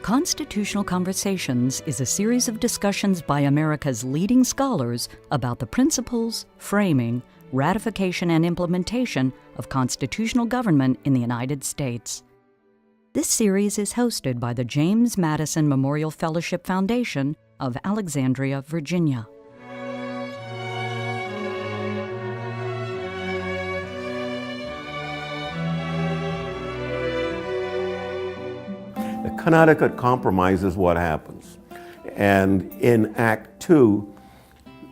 Constitutional Conversations is a series of discussions by America's leading scholars about the principles, framing, ratification, and implementation of constitutional government in the United States. This series is hosted by the James Madison Memorial Fellowship Foundation of Alexandria, Virginia. The Connecticut Compromise is what happens. And in Act 2,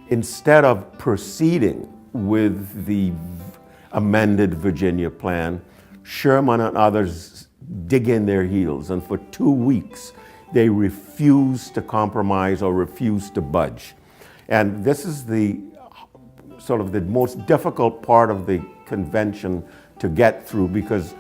instead of proceeding with the amended Virginia plan, Sherman and others dig in their heels, and for 2 weeks they refuse to compromise or refuse to budge. And this is the sort of the most difficult part of the convention to get through, because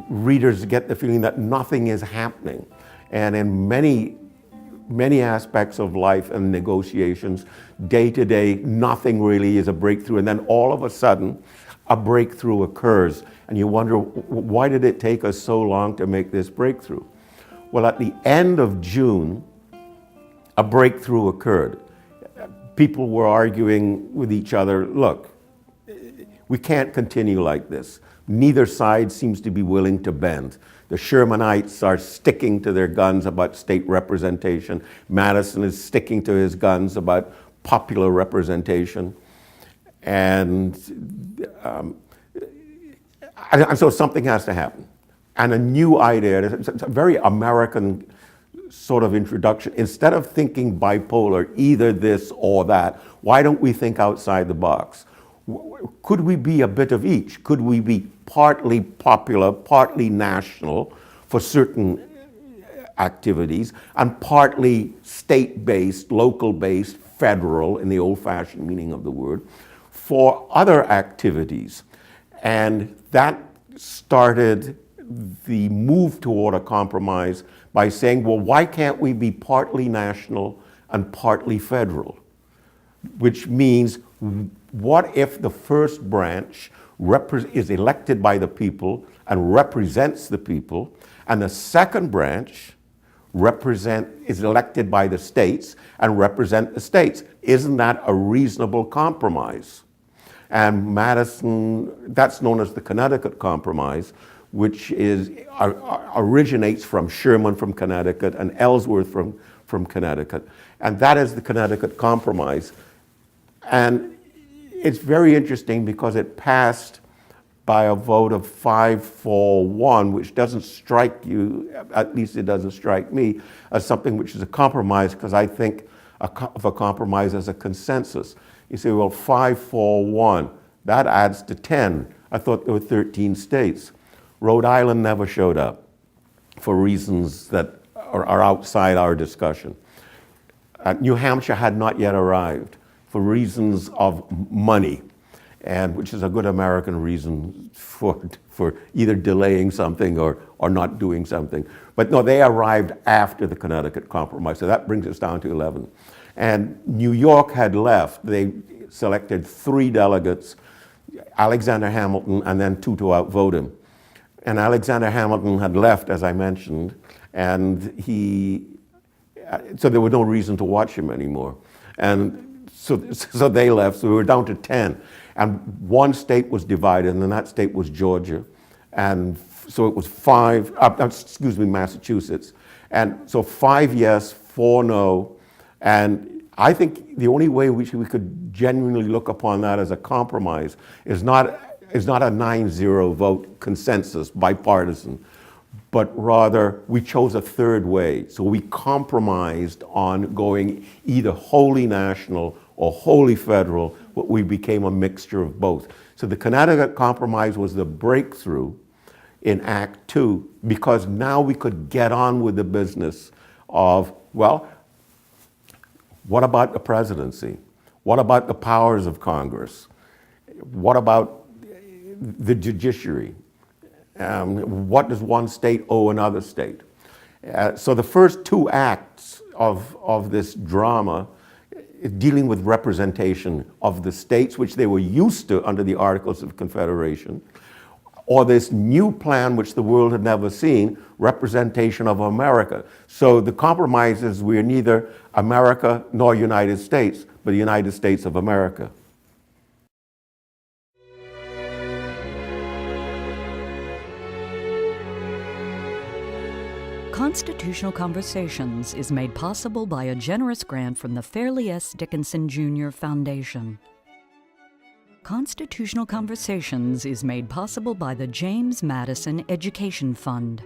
readers get the feeling that nothing is happening. And in many aspects of life and negotiations, day to day, nothing really is a breakthrough. And then all of a sudden, a breakthrough occurs. And you wonder, why did it take us so long to make this breakthrough? Well, at the end of June, a breakthrough occurred. People were arguing with each other, look, we can't continue like this. Neither side seems to be willing to bend. The Shermanites are sticking to their guns about state representation. Madison is sticking to his guns about popular representation. And so something has to happen. And a new idea, it's a very American sort of introduction. Instead of thinking bipolar, either this or that, why don't we think outside the box? Could we be a bit of each? Could we be partly popular, partly national for certain activities, and partly state-based, local-based, federal in the old-fashioned meaning of the word, for other activities? And that started the move toward a compromise by saying, well, why can't we be partly national and partly federal? Which means, what if the first branch is elected by the people and represents the people, and the second branch is elected by the states and represent the states? Isn't that a reasonable compromise? And Madison, that's known as the Connecticut Compromise, which originates from Sherman from Connecticut and Ellsworth from Connecticut. And that is the Connecticut Compromise. And it's very interesting because it passed by a vote of 5-4-1, which doesn't strike you, at least it doesn't strike me, as something which is a compromise, because I think of a compromise as a consensus. You say, well, 5-4-1, that adds to 10. I thought there were 13 states. Rhode Island never showed up for reasons that are outside our discussion. New Hampshire had not yet arrived for reasons of money, and which is a good American reason for either delaying something or not doing something. But no, they arrived after the Connecticut Compromise, so that brings us down to 11. And New York had left. They selected 3 delegates, Alexander Hamilton, and then 2 to outvote him. And Alexander Hamilton had left, as I mentioned, and so there was no reason to watch him anymore. And so they left, so we were down to 10. And 1 state was divided, and that state was Georgia. And so it was Massachusetts. And so 5 yes, 4 no. And I think the only way which we could genuinely look upon that as a compromise is not a 9-0 vote consensus, bipartisan, but rather we chose a third way. So we compromised on going either wholly national or wholly federal, but we became a mixture of both. So the Connecticut Compromise was the breakthrough in Act 2, because now we could get on with the business of, well, what about the presidency? What about the powers of Congress? What about the judiciary? What does one state owe another state? So the first 2 acts of this drama dealing with representation of the states, which they were used to under the Articles of Confederation, or this new plan which the world had never seen, representation of America. So the compromise is we're neither America nor United States, but the United States of America. Constitutional Conversations is made possible by a generous grant from the Fairleigh S. Dickinson Jr. Foundation. Constitutional Conversations is made possible by the James Madison Education Fund.